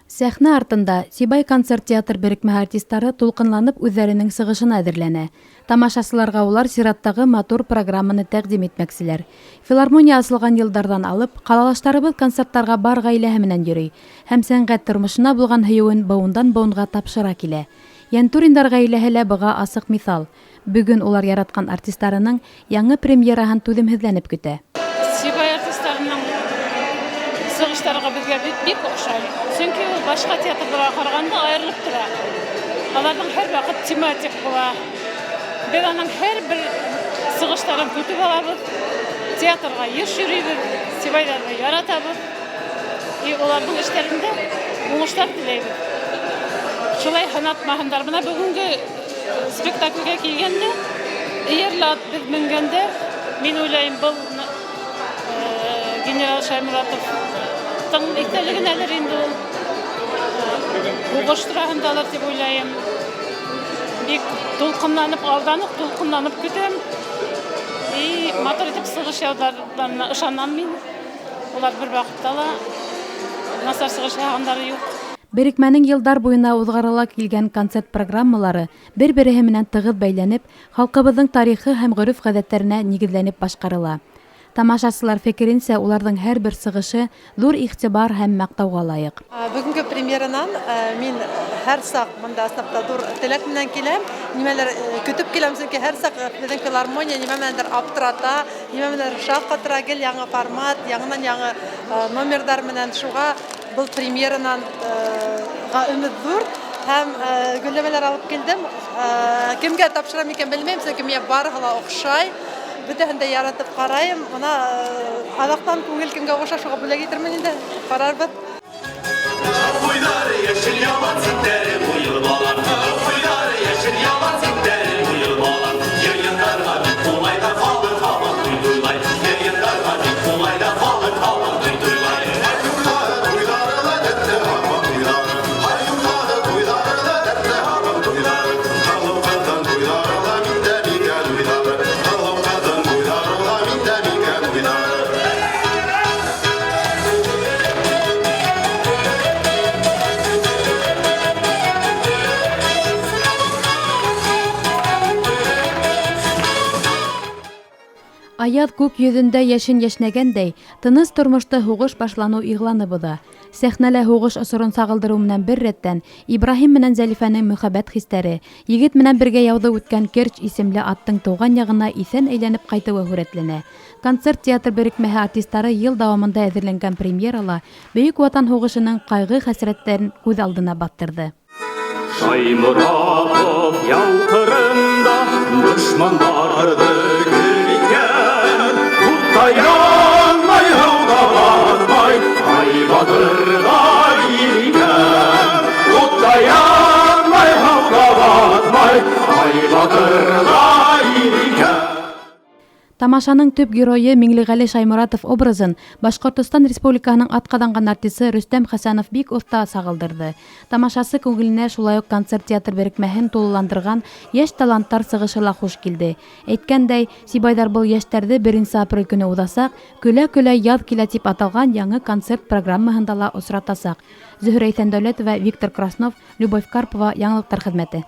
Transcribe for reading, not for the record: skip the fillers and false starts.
Сәхнә артында Сибай концерт театр берекмәһе артистлары тулҡынланып үҙҙәренең сығышына әҙерләнә. Тамашасыларға улар сираттағы матур программаны тәҡдим итмәкселәр. Филармония асылған йылдарҙан алып, ҡалалаштарыбыҙ концерттарға бар ғаиләһе менән йөрөй һәм сәнғәт тормошона булған һөйөүен быуындан-быуынға тапшыра килә. Йәнтуриндар ғаиләһе лә быға асыҡ миҫал. Бөгөн улар яратҡан артисттарының яңы премьераһын түҙемһеҙләнеп көтә. Сибай артистларының сығыштарға беҙгә бик оҡшай. Сөнки ул башҡа театрҙарға ҡарағанда айырылып тора. Аларҙың һәр ваҡыт тематик була. Беҙ аның һәр бер сығыштарын көтөп алабыҙ. Театрға йыш йөрөйбөҙ, Сибайҙарҙы яратабыҙ. И уларҙың эштәрендә уңыштар теләйбеҙ. Шулай һынатмаһындар. Бына бөгөнгө спектаклгә килгәндә, эйәрле ат беҙ менгәндә, мин уйлайым, был генерал Шаймуратовтың иҫтәлегенәлер инде ул. Һуғыш тураһындалыр тип уйлайым. Бик тулҡынланып, алдан уҡ тулҡынланып көтәм. И матур итеп сығыш яуҙарына ышанам мин. Улар бер ваҡытта ла насар сығыш яһағандары юҡ. Берекмәнең йылдар буйына уҙғарыла килгән концерт программалары бер-береһе менән тығыҙ бәйләнеп, халҡыбыҙҙың тарихы һәм ғөрөф-ғәҙәттәренә нигеҙләнеп башҡарыла. Тамашасылар фекеренсә, уларҙың һәр бер сығышы ҙур иғтибар һәм маҡтауға лайыҡ. Бөгөнгө премьеранан мин һәр саҡ бында снапта ҙур теләк менән киләм. Нимәлер көтөп киләм, сөнки һәр саҡ беҙҙең филармония нимә менәндер аптырата, нимә менәндер шаҡ-ҡатыра, гел яңы формат, яңынан яңы номердар менән. Шуға был премьеранан өмөт ҙур һәм гөлләмәләр алып килдем. Кемгә тапшырам икән белмәйем, сөнки миңә барыһы ла оҡшай. Бөтәһен дә яратып ҡарайым. Бына аҙаҡтан күңел кемгә оҡшай, шуға бүләк итермен инде. Ҡарарбыҙ. Аяҙ күк йөҙөндә йәшен йәшнәгәндәй, тыныс тормошто һуғыш башланыу иғланы боҙа. Сәхнәлә һуғыш осорон сағылдырыу менән бер рәттән Ибраһим менән Зәлифәнең мөхәббәт хистәре, егет менән бергә яуҙы үткән Керчь исемле аттың тыуған яғына иҫән әйләнеп ҡайтыуы һүрәтләнә. Концерт театр берекмәһе артисттары йыл дауамында әҙерләнгән премьерала Бөйөк Ватан һуғышының ҡайғы-хәсрәттәрен күҙ алдына баҫтырҙы. Шаймуратов яуһырында дошмандарҙы Таянмай һыуға батмай, Айбатырға иркән. Таянмай һыуға батмай, Айбатырға иркән. Тамашаның төп геройы Миңлеғәле Шаймуратов образын Башҡортостан Республикаһының атҡаҙанған артисы Рөстәм Хәсәнов бик оҫта сағылдырҙы. Тамашасы күңеленә шулай уҡ концерт театр берекмәһен тулыландырған йәш таланттар сығышы ла хуш килде. Әйткәндәй, Сибайҙар был йәштәрҙе 1 апрель көнө уҙасаҡ, көлә-көлә яҙ килә тип аталған яңы концерт программаһында ла осратасаҡ. Зөһрә Иҫәндәүләтова, Виктор Краснов, Любовь Карпова, яңылыҡтар хеҙмәте.